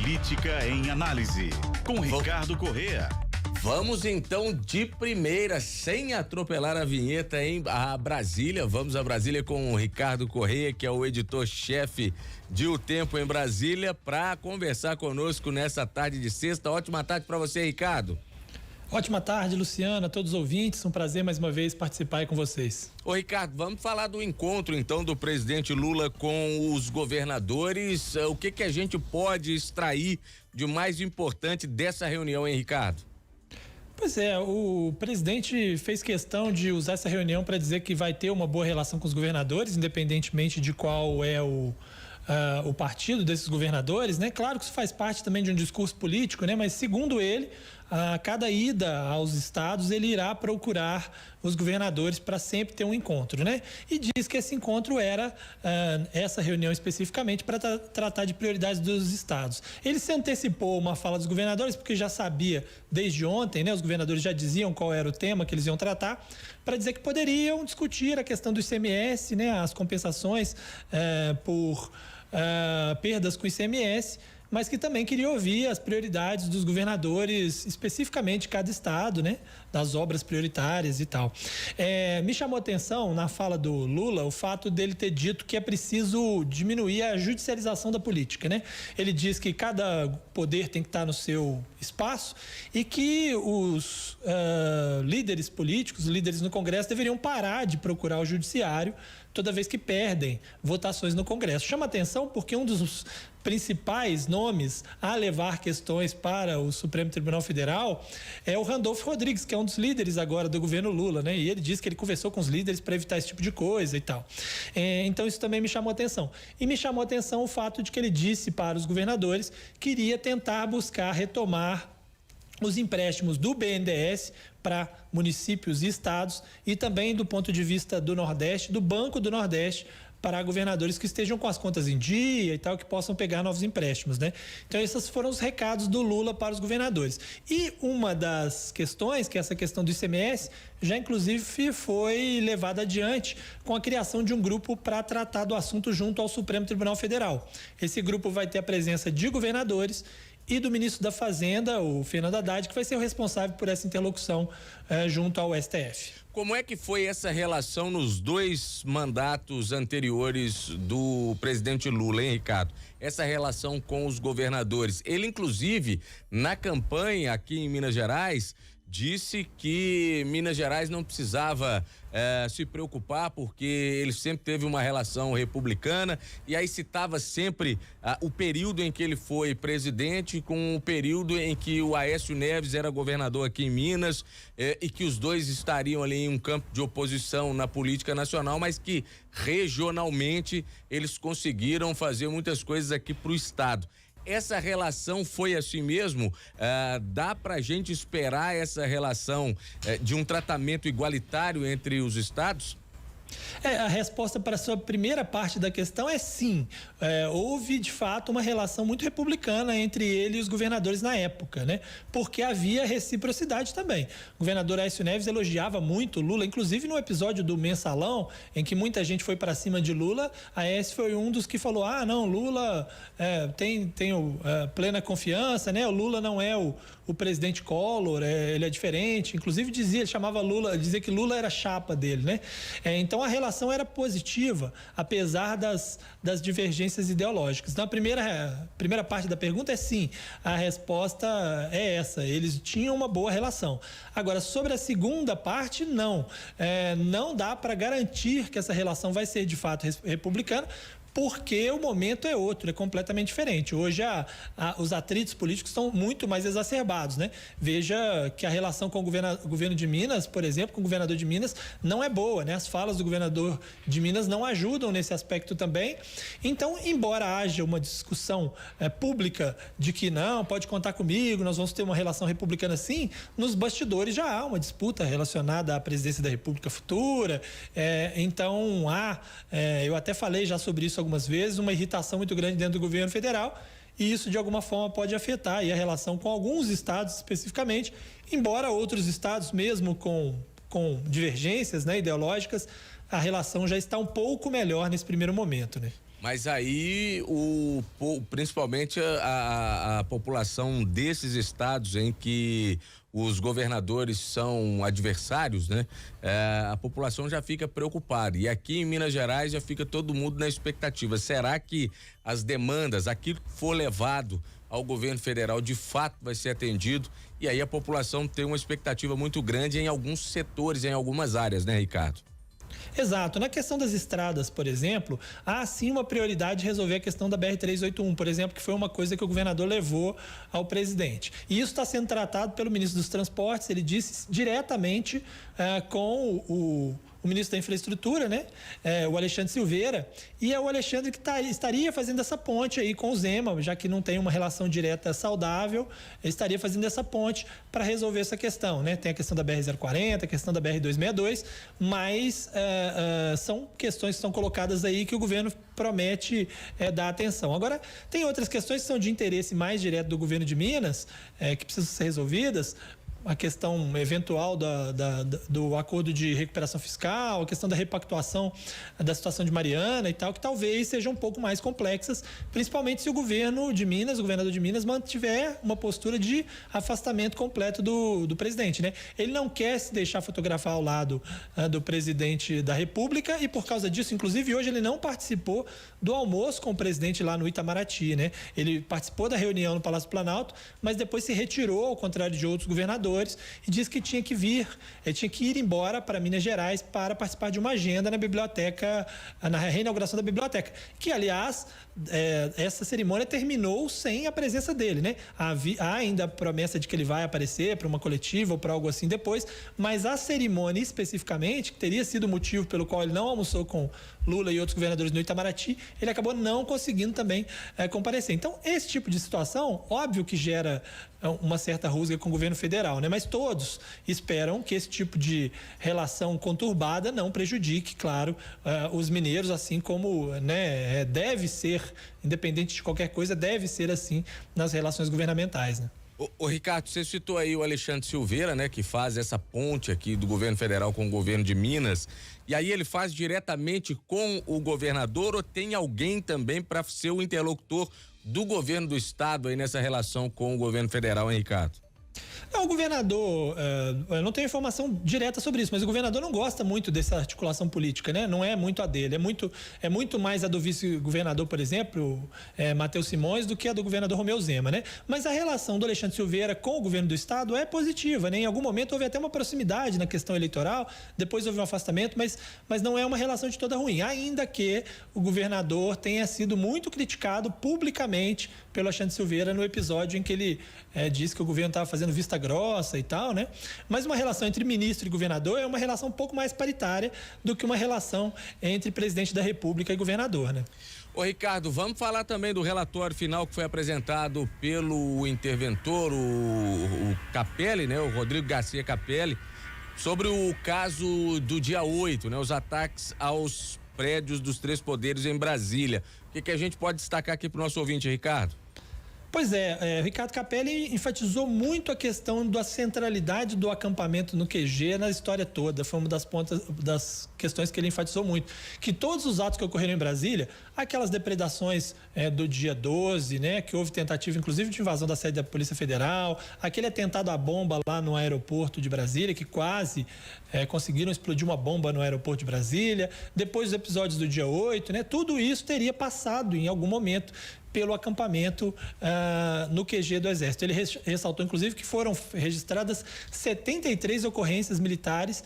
Política em Análise, com Ricardo Corrêa. Vamos então de primeira, sem atropelar a vinheta, a Brasília. Vamos a Brasília com o Ricardo Corrêa, que é o editor-chefe de O Tempo em Brasília, para conversar conosco nessa tarde de sexta. Ótima tarde para você, Ricardo. Ótima tarde, Luciana, todos os ouvintes, um prazer mais uma vez participar aí com vocês. Ô Ricardo, vamos falar do encontro então do presidente Lula com os governadores. O que a gente pode extrair de mais importante dessa reunião, hein, Ricardo? Pois é, o presidente fez questão de usar essa reunião para dizer que vai ter uma boa relação com os governadores, independentemente de qual é o partido desses governadores, né? Claro que isso faz parte também de um discurso político, né? Mas segundo ele, a cada ida aos estados, ele irá procurar os governadores para sempre ter um encontro, né? E diz que esse encontro era, essa reunião especificamente, para tratar de prioridades dos estados. Ele se antecipou uma fala dos governadores, porque já sabia desde ontem, né? Os governadores já diziam qual era o tema que eles iam tratar, para dizer que poderiam discutir a questão do ICMS, né? As compensações por perdas com ICMS, mas que também queria ouvir as prioridades dos governadores, especificamente de cada estado, né? Das obras prioritárias e tal. Me chamou a atenção na fala do Lula o fato dele ter dito que é preciso diminuir a judicialização da política, né? Ele diz que cada poder tem que estar no seu espaço e que os líderes políticos, líderes no Congresso, deveriam parar de procurar o judiciário toda vez que perdem votações no Congresso. Chama atenção porque um dos principais nomes a levar questões para o Supremo Tribunal Federal é o Randolfo Rodrigues, que é um dos líderes agora do governo Lula, né? E ele disse que ele conversou com os líderes para evitar esse tipo de coisa e tal. Então isso também me chamou a atenção. E me chamou a atenção o fato de que ele disse para os governadores que iria tentar buscar retomar os empréstimos do BNDES para municípios e estados e também do ponto de vista do Nordeste, do Banco do Nordeste, para governadores que estejam com as contas em dia e tal, que possam pegar novos empréstimos, né? Então esses foram os recados do Lula para os governadores. E uma das questões, que é essa questão do ICMS, já inclusive foi levada adiante com a criação de um grupo para tratar do assunto junto ao Supremo Tribunal Federal. Esse grupo vai ter a presença de governadores e do ministro da Fazenda, o Fernando Haddad, que vai ser o responsável por essa interlocução junto ao STF. Como é que foi essa relação nos dois mandatos anteriores do presidente Lula, hein, Ricardo? Essa relação com os governadores. Ele, inclusive, na campanha aqui em Minas Gerais, disse que Minas Gerais não precisava se preocupar porque ele sempre teve uma relação republicana, e aí citava sempre o período em que ele foi presidente com o período em que o Aécio Neves era governador aqui em Minas, e que os dois estariam ali em um campo de oposição na política nacional, mas que regionalmente eles conseguiram fazer muitas coisas aqui pro estado. Essa relação foi assim mesmo? Dá pra gente esperar essa relação de um tratamento igualitário entre os estados? A resposta para a sua primeira parte da questão é sim. Houve, de fato, uma relação muito republicana entre ele e os governadores na época, né? Porque havia reciprocidade também. O governador Aécio Neves elogiava muito Lula, inclusive no episódio do Mensalão, em que muita gente foi para cima de Lula, Aécio foi um dos que falou: não, Lula tenho plena confiança, né? O Lula não é o presidente Collor, ele é diferente. Inclusive ele chamava Lula, dizia que Lula era chapa dele, né? Então a relação era positiva, apesar das divergências ideológicas. Então a primeira parte da pergunta é sim, a resposta é essa, eles tinham uma boa relação. Agora, sobre a segunda parte, não. Não dá para garantir que essa relação vai ser de fato republicana, porque o momento é outro, é completamente diferente. Hoje os atritos políticos estão muito mais exacerbados, né? Veja que a relação com o governo de Minas, por exemplo, com o governador de Minas, não é boa, né? As falas do governador de Minas não ajudam nesse aspecto também. Então, embora haja uma discussão pública de que não, pode contar comigo, nós vamos ter uma relação republicana sim, nos bastidores já há uma disputa relacionada à presidência da República futura. Então, eu até falei já sobre isso algumas vezes, uma irritação muito grande dentro do governo federal, e isso de alguma forma pode afetar aí a relação com alguns estados especificamente, embora outros estados, mesmo com divergências, né, ideológicas, a relação já está um pouco melhor nesse primeiro momento, né? Mas aí, principalmente a população desses estados em que os governadores são adversários, né? A população já fica preocupada. E aqui em Minas Gerais já fica todo mundo na expectativa. Será que as demandas, aquilo que for levado ao governo federal, de fato vai ser atendido? E aí a população tem uma expectativa muito grande em alguns setores, em algumas áreas, né, Ricardo? Exato. Na questão das estradas, por exemplo, há sim uma prioridade de resolver a questão da BR-381, por exemplo, que foi uma coisa que o governador levou ao presidente. E isso está sendo tratado pelo ministro dos Transportes, ele disse diretamente com o ministro da Infraestrutura, né? O Alexandre Silveira, e é o Alexandre que estaria fazendo essa ponte aí com o Zema, já que não tem uma relação direta saudável, ele estaria fazendo essa ponte para resolver essa questão, né? Tem a questão da BR-040, a questão da BR-262, mas são questões que são colocadas aí que o governo promete dar atenção. Agora, tem outras questões que são de interesse mais direto do governo de Minas, que precisam ser resolvidas. A questão eventual do acordo de recuperação fiscal, a questão da repactuação da situação de Mariana e tal, que talvez sejam um pouco mais complexas, principalmente se o governador de Minas mantiver uma postura de afastamento completo do presidente, né? Ele não quer se deixar fotografar ao lado do presidente da República e por causa disso, inclusive hoje ele não participou do almoço com o presidente lá no Itamaraty, né? Ele participou da reunião no Palácio Planalto, mas depois se retirou, ao contrário de outros governadores, e disse que tinha que ir embora para Minas Gerais para participar de uma agenda na biblioteca, na reinauguração da biblioteca, que aliás essa cerimônia terminou sem a presença dele, né? Há ainda a promessa de que ele vai aparecer para uma coletiva ou para algo assim depois, mas a cerimônia especificamente, que teria sido o motivo pelo qual ele não almoçou com Lula e outros governadores no Itamaraty, ele acabou não conseguindo também comparecer. Então, esse tipo de situação, óbvio que gera uma certa rusga com o governo federal, né? Mas todos esperam que esse tipo de relação conturbada não prejudique, claro, os mineiros, assim como, né, deve ser, independente de qualquer coisa, deve ser assim nas relações governamentais, né? Ô Ricardo, você citou aí o Alexandre Silveira, né, que faz essa ponte aqui do governo federal com o governo de Minas, e aí ele faz diretamente com o governador ou tem alguém também para ser o interlocutor do governo do estado aí nessa relação com o governo federal, hein, Ricardo? Não, o governador, eu não tenho informação direta sobre isso, mas o governador não gosta muito dessa articulação política, né? Não é muito a dele, é muito mais a do vice-governador, por exemplo, Matheus Simões, do que a do governador Romeu Zema, né? Mas a relação do Alexandre Silveira com o governo do estado é positiva, né? Em algum momento houve até uma proximidade na questão eleitoral, depois houve um afastamento, mas não é uma relação de toda ruim, ainda que o governador tenha sido muito criticado publicamente pelo Alexandre Silveira no episódio em que ele disse que o governo estava fazendo vista grossa e tal, né? Mas uma relação entre ministro e governador é uma relação um pouco mais paritária do que uma relação entre presidente da República e governador, né? Ô Ricardo, vamos falar também do relatório final que foi apresentado pelo interventor, o Capelli, né? O Rodrigo Garcia Capelli, sobre o caso do dia 8, né? Os ataques aos prédios dos 3 poderes em Brasília. O que a gente pode destacar aqui pro nosso ouvinte, Ricardo? Pois é, Ricardo Capelli enfatizou muito a questão da centralidade do acampamento no QG na história toda. Foi uma das questões que ele enfatizou muito. Que todos os atos que ocorreram em Brasília, aquelas depredações do dia 12, né, que houve tentativa inclusive de invasão da sede da Polícia Federal, aquele atentado à bomba lá no aeroporto de Brasília, que quase conseguiram explodir uma bomba no aeroporto de Brasília, depois os episódios do dia 8, né, tudo isso teria passado em algum momento pelo acampamento no QG do Exército. Ele ressaltou, inclusive, que foram registradas 73 ocorrências militares,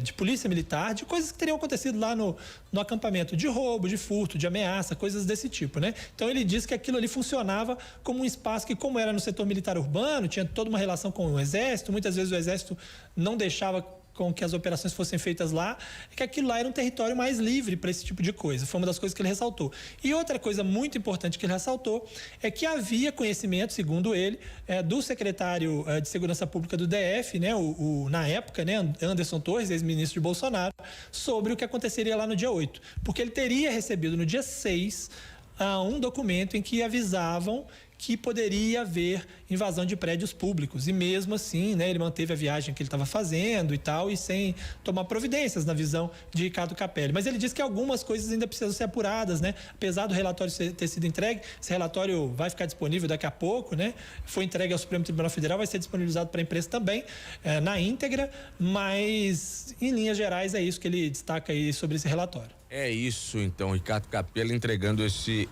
de polícia militar, de coisas que teriam acontecido lá no acampamento, de roubo, de furto, de ameaça, coisas desse tipo, né? Então ele disse que aquilo ali funcionava como um espaço que, como era no setor militar urbano, tinha toda uma relação com o Exército, muitas vezes o Exército não deixava com que as operações fossem feitas lá, que aquilo lá era um território mais livre para esse tipo de coisa. Foi uma das coisas que ele ressaltou. E outra coisa muito importante que ele ressaltou é que havia conhecimento, segundo ele, do secretário de Segurança Pública do DF, né, na época, né, Anderson Torres, ex-ministro de Bolsonaro, sobre o que aconteceria lá no dia 8. Porque ele teria recebido no dia 6 um documento em que avisavam que poderia haver invasão de prédios públicos. E mesmo assim, né, ele manteve a viagem que ele estava fazendo e tal, e sem tomar providências na visão de Ricardo Capelli. Mas ele disse que algumas coisas ainda precisam ser apuradas, né? Apesar do relatório ter sido entregue, esse relatório vai ficar disponível daqui a pouco, né? Foi entregue ao Supremo Tribunal Federal, vai ser disponibilizado para a imprensa também, na íntegra, mas em linhas gerais é isso que ele destaca aí sobre esse relatório. É isso, então, Ricardo Capelli entregando esse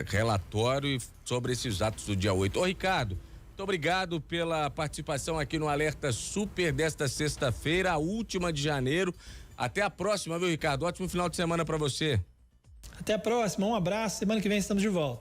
relatório sobre esses atos do dia 8. Ô, Ricardo, muito obrigado pela participação aqui no Alerta Super desta sexta-feira, a última de janeiro. Até a próxima, viu, Ricardo? Ótimo final de semana para você. Até a próxima, um abraço, semana que vem estamos de volta.